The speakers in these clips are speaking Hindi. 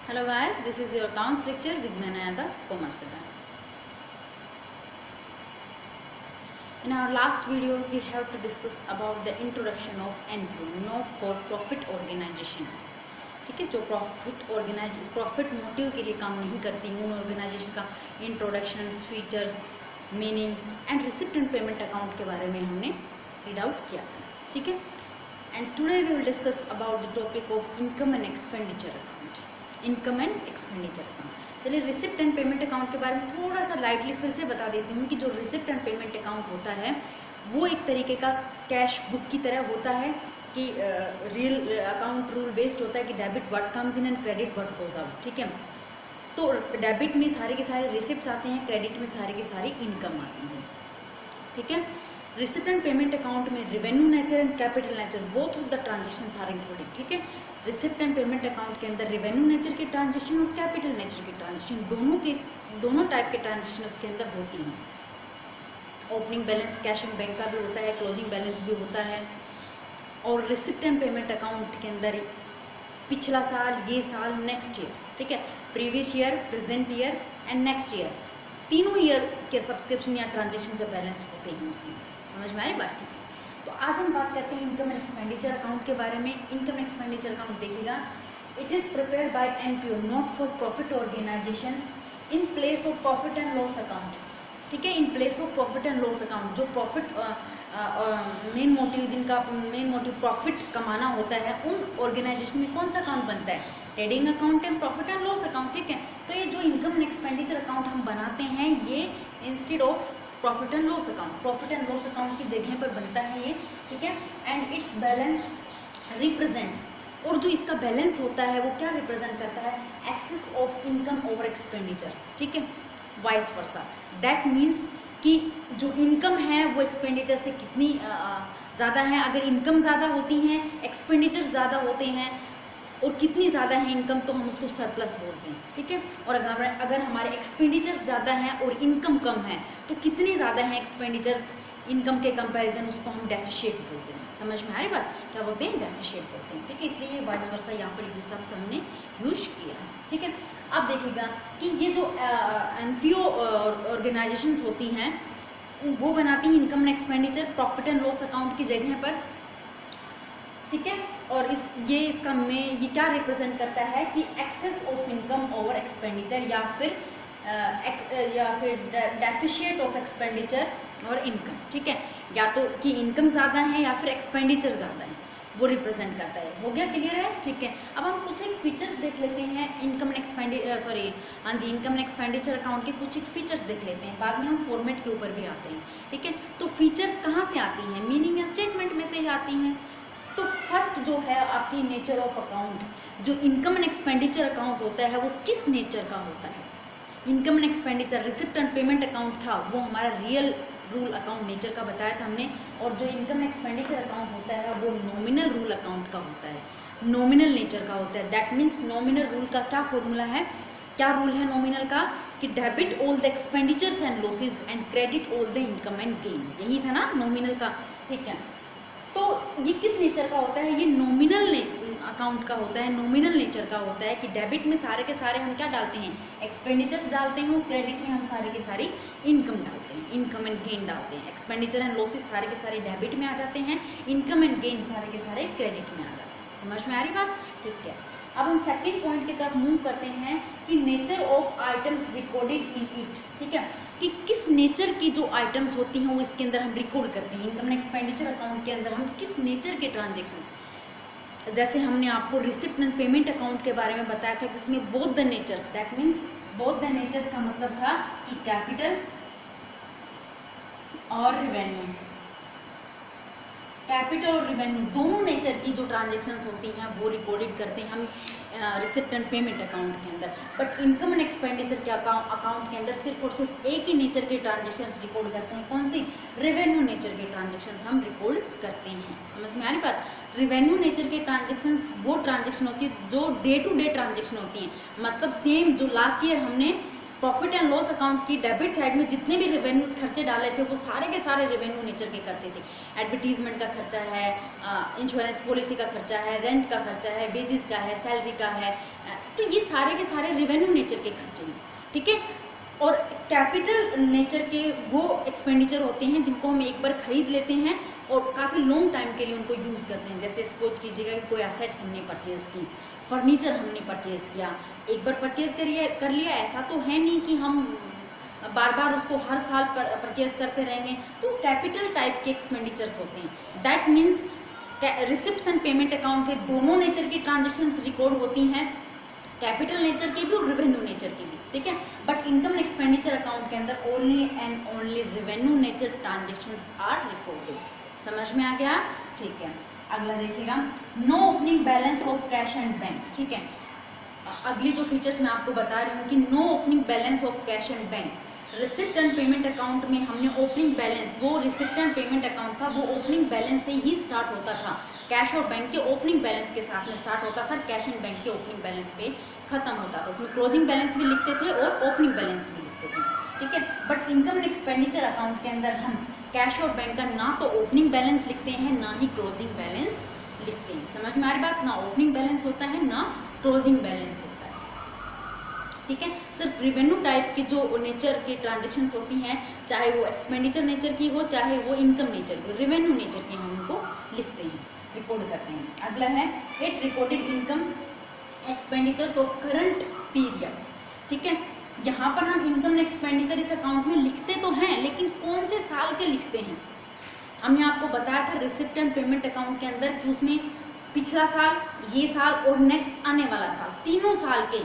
Hello guys, this is your accounts lecture with Manayada Commercial Bank. In our last video, we have to discuss about the introduction of NPO, Not for Profit Organization. ठीक है, जो प्रॉफिट मोटिव के लिए काम नहीं करती उन ऑर्गेनाइजेशन का introduction, features, meaning and receipt and payment account के बारे में हमने रीड आउट किया था. ठीक है, and today we will discuss about the topic of income and expenditure account. Income and expenditure account. चलिए रिसिप्ट एंड पेमेंट अकाउंट के बारे में थोड़ा सा लाइटली फिर से बता देती हूँ कि जो रिसिप्ट एंड पेमेंट अकाउंट होता है वो एक तरीके का कैश बुक की तरह होता है कि रियल अकाउंट रूल बेस्ड होता है कि debit what comes in and credit what goes out. ठीक है, तो डेबिट में सारे के सारे रिसिप्ट आते हैं, क्रेडिट में सारे के सारी इनकम आती है. ठीक है, रिसिप्ट एंड पेमेंट अकाउंट में revenue nature and capital nature both of the transactions are included. ठीक है, रिसिप्ट एंड पेमेंट अकाउंट के अंदर रेवेन्यू नेचर के ट्रांजेक्शन और कैपिटल नेचर के ट्रांजेक्शन दोनों टाइप के ट्रांजेक्शन उसके अंदर होती हैं. Opening balance cash and bank का भी होता है, क्लोजिंग बैलेंस भी होता है. और रिसिप्ट एंड पेमेंट अकाउंट के अंदर पिछला साल, ये साल, नेक्स्ट ईयर, ठीक है, previous year, present year and next year, तीनों ईयर के सब्सक्रिप्शन या ट्रांजेक्शन से बैलेंस होते हैं उसमें. समझ में आ रही बात? ठीक है, तो आज हम बात करते हैं इनकम एंड एक्सपेंडिचर अकाउंट के बारे में. इनकम एक्सपेंडिचर अकाउंट देखिएगा, it is prepared by NPO not for profit organisations in place of profit and loss account. ठीक है, in place of profit and loss account. जो प्रॉफिट मेन मोटिव, जिनका मेन मोटिव प्रॉफिट कमाना होता है, उन ऑर्गेनाइजेशन में कौन सा अकाउंट बनता है? Trading account and profit and loss account. ठीक है, तो ये जो इनकम एंड एक्सपेंडिचर अकाउंट हम बनाते हैं ये instead of profit and loss account, profit and loss account की जगह पर बनता है ये. ठीक है, एंड इट्स बैलेंस रिप्रेजेंट, और जो इसका बैलेंस होता है वो क्या रिप्रेजेंट करता है? Excess of income over expenditures. ठीक है, वाइस वर्सा. दैट मीन्स कि जो इनकम है वो एक्सपेंडिचर से कितनी ज़्यादा है. अगर इनकम ज़्यादा होती हैं, एक्सपेंडिचर ज़्यादा होते हैं, और कितनी ज़्यादा है इनकम तो हम उसको सरप्लस बोलते हैं. ठीक है, और अगर हमारे एक्सपेंडिचर्स ज़्यादा हैं और इनकम कम है तो कितनी ज़्यादा हैं एक्सपेंडिचर्स इनकम के कंपैरिजन, उसको हम डेफिशिएट बोलते हैं. समझ में आ रही बात? क्या बोलते हैं? डेफिशिएट बोलते हैं. ठीक है, इसलिए ये वाइस वर्सा यहाँ पर यूज शब्द हमने यूज किया है. ठीक है, अब देखिएगा कि ये जो एनपीओ ऑर्गेनाइजेशंस होती हैं वो बनाती हैं income and expenditure profit and loss account की जगह पर. ठीक है, और इसका में ये क्या रिप्रेजेंट करता है कि excess of income over expenditure या फिर डेफिशिएट ऑफ एक्सपेंडिचर और इनकम. ठीक है, या तो कि इनकम ज़्यादा है या फिर एक्सपेंडिचर ज़्यादा है, वो रिप्रेजेंट करता है. हो गया? क्लियर है? ठीक है, अब हम कुछ एक फीचर्स देख लेते हैं income and income and expenditure account के कुछ एक फीचर्स देख लेते हैं. बाद में हम फॉर्मेट के ऊपर भी आते हैं. ठीक है, तो फीचर्स कहाँ से आती हैं? मीनिंग एंड स्टेटमेंट में से ही आती हैं. तो फर्स्ट जो है आपकी नेचर ऑफ अकाउंट. जो इनकम एंड एक्सपेंडिचर अकाउंट होता है वो किस नेचर का होता है? Income and expenditure receipt and payment account था वो हमारा रियल रूल अकाउंट नेचर का बताया था हमने, और जो इनकम एक्सपेंडिचर अकाउंट होता है वो नॉमिनल रूल अकाउंट का होता है, नॉमिनल नेचर का होता है. दैट मीन्स नॉमिनल रूल का क्या फॉर्मूला है, क्या रूल है नॉमिनल का? कि debit all the expenditures and losses and credit all the income and gain. यही था ना नॉमिनल का. ठीक है, तो ये किस नेचर का होता है? ये नॉमिनल अकाउंट का होता है, नॉमिनल नेचर का होता है कि डेबिट में सारे के सारे हम क्या डालते हैं? एक्सपेंडिचर्स डालते हैं, और क्रेडिट में हम सारे के सारी इनकम डालते हैं, इनकम एंड गेन डालते हैं. एक्सपेंडिचर एंड लॉसेस सारे के सारे डेबिट में आ जाते हैं, इनकम एंड गेन सारे के सारे क्रेडिट में आ जाते हैं. समझ में आ रही बात? ठीक है, अब हम सेकेंड पॉइंट की तरफ मूव करते हैं कि nature of items recorded in it. ठीक है, कि किस नेचर की जो आइटम्स होती हैं वो इसके अंदर हम रिकॉर्ड करते हैं. इनकम एंड एक्सपेंडिचर अकाउंट के अंदर हम किस नेचर के ट्रांजेक्शन्स, जैसे हमने आपको रिसिप्ट एंड पेमेंट अकाउंट के बारे में बताया था कि उसमें both the natures, that means both the natures का मतलब था कि कैपिटल और रिवेन्यू, कैपिटल और रिवेन्यू दोनों नेचर की जो ट्रांजेक्शन्स होती हैं वो रिकॉर्डेड करते हैं हम रिसिप्ट एंड पेमेंट अकाउंट के अंदर. बट इनकम एंड एक्सपेंडिचर के अकाउंट के अंदर सिर्फ और सिर्फ एक ही नेचर के ट्रांजेक्शन्स रिकॉर्ड करते हैं. कौन सी? रेवेन्यू नेचर के ट्रांजेक्शन्स हम रिकॉर्ड करते हैं. समझ में आ रही बात? रेवेन्यू नेचर के ट्रांजेक्शन्स वो ट्रांजेक्शन होती है जो डे टू डे ट्रांजेक्शन होती हैं. मतलब सेम जो लास्ट ईयर हमने प्रॉफिट एंड लॉस अकाउंट की डेबिट साइड में जितने भी रेवेन्यू खर्चे डाले थे वो सारे के सारे रेवेन्यू नेचर के खर्चे थे. एडवर्टीजमेंट का खर्चा है, इंश्योरेंस पॉलिसी का खर्चा है, रेंट का खर्चा है, बेसिस का है, सैलरी का है, तो ये सारे के सारे रेवेन्यू नेचर के खर्चे हैं, ठीक है। और कैपिटल नेचर के वो एक्सपेंडिचर होते हैं जिनको हम एक बार खरीद लेते हैं और काफ़ी लॉन्ग टाइम के लिए उनको यूज़ करते हैं। जैसे सपोज कीजिएगा कि कोई एसेट्स हमने परचेज़ की, फर्नीचर हमने परचेज़ किया, एक बार परचेज़ कर लिया, ऐसा तो है नहीं कि हम बार बार उसको हर साल परचेज़ करते रहेंगे। तो कैपिटल टाइप के एक्सपेंडिचर्स होते हैं। That means receipts and payment account में दोनों नेचर की ट्रांजेक्शन्स रिकॉर्ड होती हैं, कैपिटल नेचर की भी और रेवेन्यू नेचर की भी, ठीक है। बट इनकम एक्सपेंडिचर अकाउंट के अंदर only and only revenue nature transactions are recorded. समझ में आ गया, ठीक है। अगला देखिएगा, no opening balance of cash and bank, ठीक है। अगली जो फीचर्स मैं आपको बता रही हूँ कि no opening balance of cash and bank. Receipt and payment account में हमने ओपनिंग बैलेंस, वो रिसिप्ट एंड पेमेंट अकाउंट था, वो ओपनिंग बैलेंस से ही स्टार्ट होता था। कैश और बैंक के ओपनिंग बैलेंस के साथ में स्टार्ट होता था, कैश एंड बैंक के ओपनिंग बैलेंस पे खत्म होता था। उसमें क्लोजिंग बैलेंस भी लिखते थे और ओपनिंग बैलेंस भी लिखते थे, ठीक है। But income and expenditure account के अंदर हम कैश और बैंक का ना तो ओपनिंग बैलेंस लिखते हैं ना ही क्लोजिंग बैलेंस लिखते हैं। समझ में आ रही बात, ना ओपनिंग बैलेंस होता है ना क्लोजिंग बैलेंस होता है, ठीक है। सिर्फ रेवेन्यू टाइप की जो नेचर की ट्रांजेक्शन्स होती हैं, चाहे वो एक्सपेंडिचर नेचर की हो चाहे वो इनकम नेचर की, रेवेन्यू नेचर की हम उनको लिखते हैं, रिकॉर्ड करते हैं। अगला है it recorded income expenditures of current period, ठीक है। यहाँ पर हम इनकम एक्सपेंडिचर इस अकाउंट में लिखते तो हैं, लेकिन कौन से साल के लिखते हैं। हमने आपको बताया था रिसिप्ट एंड पेमेंट अकाउंट के अंदर कि उसमें पिछला साल, ये साल और नेक्स्ट आने वाला साल, तीनों साल के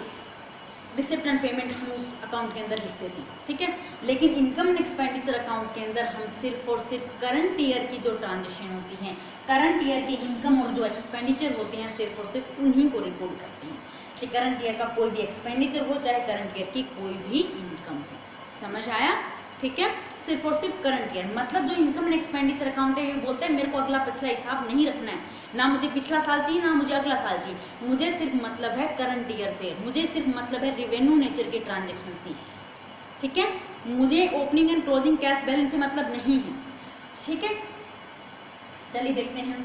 रिसिप्ट एंड पेमेंट हम उस अकाउंट के अंदर लिखते थे, ठीक है। लेकिन इनकम एंड एक्सपेंडिचर अकाउंट के अंदर हम सिर्फ और सिर्फ करंट ईयर की जो ट्रांजेक्शन होती हैं, करंट ईयर की इनकम और जो एक्सपेंडिचर होते हैं, सिर्फ और सिर्फ उन्हीं को रिकॉर्ड करते हैं। चाहे करंट ईयर का कोई भी एक्सपेंडिचर हो, चाहे करंट ईयर की कोई भी इनकम हो। समझ आया, ठीक है। सिर्फ और सिर्फ करंट ईयर, मतलब जो इनकम एंड एक्सपेंडिचर अकाउंट है ये बोलते हैं मेरे को अगला पिछला हिसाब नहीं रखना है, ना मुझे पिछला साल चाहिए ना मुझे अगला साल चाहिए, मुझे सिर्फ मतलब है करंट ईयर से, मुझे सिर्फ मतलब है रेवेन्यू नेचर के ट्रांजेक्शन से, ठीक है। मुझे opening and closing cash balance से मतलब नहीं है, ठीक है। चलिए देखते हैं।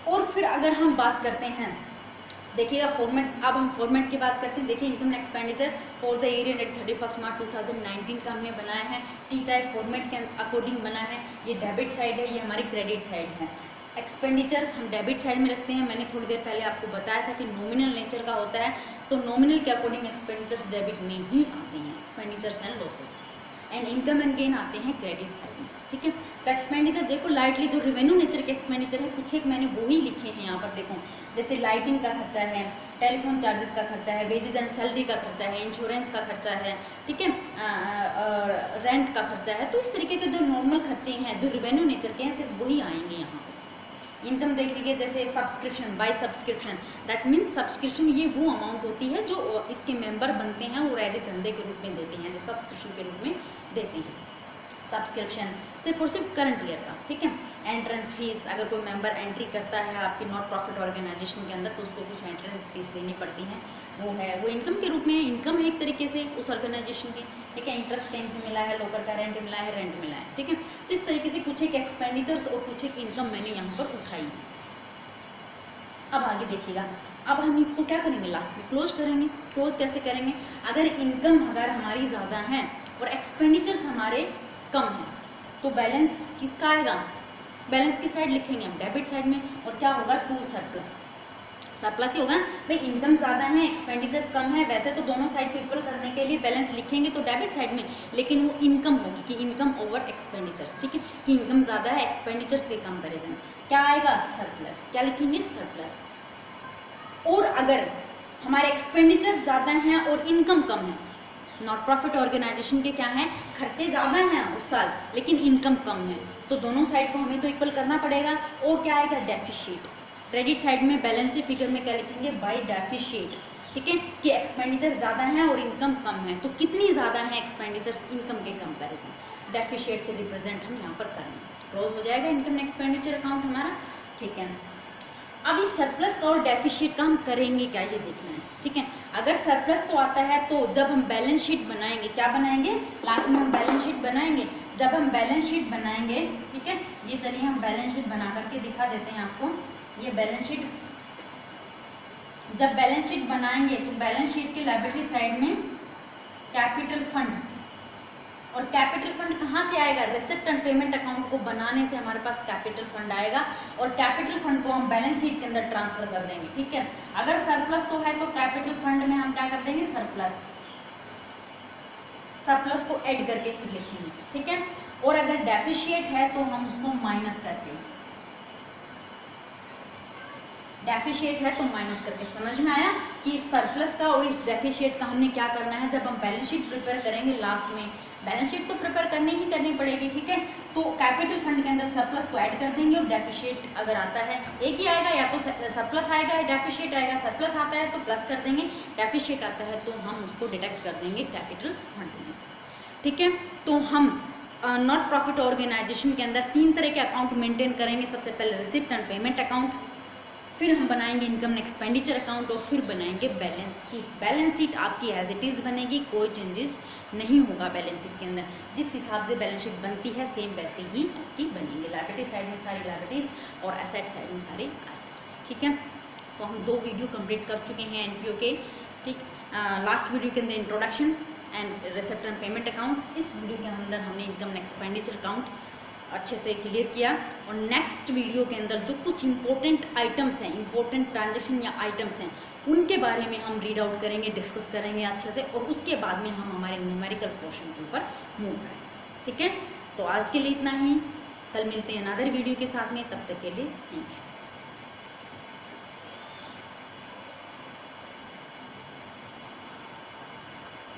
और फिर अगर हम बात करते हैं, देखिएगा फॉर्मेट, अब हम फॉर्मेट की बात करते हैं। देखिए income expenditure for the year ended 31 मार्च 2019 का हमने बनाया है, टी टाइप फॉर्मेट के अकॉर्डिंग बना है। ये डेबिट साइड है, ये हमारी क्रेडिट साइड है। एक्सपेंडिचर्स हम डेबिट साइड में रखते हैं। मैंने थोड़ी देर पहले आपको बताया था कि नॉमिनल नेचर का होता है, तो नॉमिनल के अकॉर्डिंग एक्सपेंडिचर्स डेबिट में ही आते हैं, expenditures and losses. And income and gain आते हैं क्रेडिट साइड में, ठीक है। तो एक्सपेंडिचर देखो लाइटली जो रेवेन्यू नेचर के एक्सपेंडिचर है, कुछ एक मैंने वही लिखे हैं यहाँ पर देखो, जैसे लाइटिंग का खर्चा है, टेलीफोन चार्जेस का खर्चा है, वेजेस एंड सैलरी का खर्चा है, इंश्योरेंस का खर्चा है, ठीक है, रेंट का खर्चा है। तो इस तरीके के जो नॉर्मल खर्चे हैं जो रेवेन्यू नेचर के हैं, सिर्फ वही आएंगे यहाँ पर। इनकम देख लीजिए, जैसे subscription, by subscription, that means subscription ये वो अमाउंट होती है जो इसके मेंबर बनते हैं और एज ए चंदे के रूप में देते हैं, जैसे सब्सक्रिप्शन के रूप में देते हैं। सब्सक्रिप्शन सिर्फ और सिर्फ करंट ईयर का, ठीक है। एंट्रेंस फीस, अगर कोई मेंबर एंट्री करता है आपकी नॉट प्रॉफिट ऑर्गेनाइजेशन के अंदर, तो उसको कुछ एंट्रेंस फीस देनी पड़ती है, वो है, वो इनकम के रूप में है, इनकम है एक तरीके से उस ऑर्गेनाइजेशन की, ठीक है। इंटरेस्ट कहीं से मिला है, लोकल का रेंट मिला है, रेंट मिला है, ठीक है। तो इस तरीके से कुछ एक एक्सपेंडिचर्स और कुछ एक इनकम मैंने यहाँ पर उठाई है। अब आगे देखिएगा, अब हम इसको क्या करेंगे, लास्ट में क्लोज करेंगे। क्लोज कैसे करेंगे, अगर इनकम अगर हमारी ज़्यादा है और एक्सपेंडिचर्स हमारे कम हैं, तो बैलेंस किसका आएगा, बैलेंस की साइड लिखेंगे हम डेबिट साइड में, और क्या होगा, टू सरप्लस, सरप्लस ही होगा ना भाई। इनकम ज़्यादा है, एक्सपेंडिचर्स कम है, वैसे तो दोनों साइड को इक्वल करने के लिए बैलेंस लिखेंगे तो डेबिट साइड में, लेकिन वो इनकम होगी कि इनकम ओवर एक्सपेंडिचर्स, ठीक है, कि इनकम ज़्यादा है एक्सपेंडिचर से कंपेरिजन, क्या आएगा, सरप्लस। क्या लिखेंगे, सरप्लस। और अगर हमारे एक्सपेंडिचर्स ज़्यादा हैं और इनकम कम है, नॉट प्रॉफिट ऑर्गेनाइजेशन के क्या है, खर्चे ज़्यादा हैं उस साल लेकिन इनकम कम है, तो दोनों साइड को हमें तो इक्वल करना पड़ेगा। और क्या आएगा, डेफिशिएट। क्रेडिट साइड में बैलेंस शीट फिगर में क्या लिखेंगे, बाय डेफिशिएट, ठीक है, कि एक्सपेंडिचर ज़्यादा है और इनकम कम है, तो कितनी ज़्यादा है एक्सपेंडिचर्स इनकम के कंपैरिजन, डेफिशिएट से रिप्रेजेंट हम यहाँ पर करेंगे। क्लोज हो जाएगा इनकम एक्सपेंडिचर अकाउंट हमारा, ठीक है। अब इस सरप्लस का और डेफिशिएट का हम करेंगे क्या, ये देखना है, ठीक है। अगर सरप्लस तो आता है तो जब हम बैलेंस शीट बनाएंगे, क्या बनाएंगे, लास्ट में हम बैलेंस शीट बनाएंगे। जब हम बैलेंस शीट बनाएंगे, ठीक है, ये चलिए हम बैलेंस शीट बना करके दिखा देते हैं आपको। ये बैलेंस शीट जब बैलेंस शीट बनाएंगे तो बैलेंस शीट की लायबिलिटी साइड में कैपिटल फंड, और कैपिटल फंड कहाँ से आएगा, रिसिप्ट एंड पेमेंट अकाउंट को बनाने से हमारे पास कैपिटल फंड आएगा, और कैपिटल फंड को हम बैलेंस शीट के अंदर ट्रांसफर कर देंगे। ठीक है, अगर सरप्लस तो है तो कैपिटल फंड में हम क्या कर देंगे, सरप्लस को ऐड करके फिर लिखेंगे। ठीक है, और अगर डेफिशिएट है तो हम उसको माइनस करके, डेफिशिएट है तो माइनस करके। समझ में आया कि इस सरप्लस का और इस डेफिशिएट का हमने क्या करना है, जब हम बैलेंस शीट प्रिपेयर करेंगे लास्ट में, बैलेंस शीट तो प्रिपेयर करनी पड़ेगी। ठीक है, तो कैपिटल फंड के अंदर सरप्लस को ऐड कर देंगे, और डेफिशिएट अगर आता है एक ही आएगा, या तो सरप्लस आएगा या डेफिशिएट आएगा। सरप्लस आता है तो प्लस कर देंगे, डेफिशिएट आता है तो हम उसको डिडक्ट कर देंगे कैपिटल फंड में से। ठीक है, तो हम नॉट प्रॉफिट ऑर्गेनाइजेशन के अंदर 3 तरह के अकाउंट मेंटेन करेंगे। सबसे पहले रिसिप्ट एंड पेमेंट अकाउंट, फिर हम बनाएंगे इनकम एंड एक्सपेंडिचर अकाउंट, और फिर बनाएंगे बैलेंस शीट। बैलेंस शीट आपकी एज इट इज़ बनेगी, कोई चेंजेस नहीं होगा बैलेंस शीट के अंदर। जिस हिसाब से बैलेंस शीट बनती है सेम वैसे ही आपकी बनेंगे। लायबिलिटी साइड में सारी लायबिलिटीज़ और एसेट साइड में सारे एसेट्स। ठीक है, तो हम 2 वीडियो कंप्लीट कर चुके हैं एनपीओ के। ठीक, लास्ट वीडियो के अंदर introduction and receipt and payment account, इस वीडियो के अंदर हमने इनकम एंड एक्सपेंडिचर अकाउंट अच्छे से क्लियर किया। और नेक्स्ट वीडियो के अंदर जो कुछ इंपॉर्टेंट आइटम्स हैं, इंपॉर्टेंट ट्रांजैक्शन या आइटम्स हैं, उनके बारे में हम रीड आउट करेंगे, डिस्कस करेंगे अच्छे से, और उसके बाद में हम हमारे न्यूमेरिकल पोर्शन के ऊपर मूव करेंगे। ठीक है, तो आज के लिए इतना ही, कल मिलते हैं अनदर वीडियो के साथ में, तब तक के लिए थैंक यू।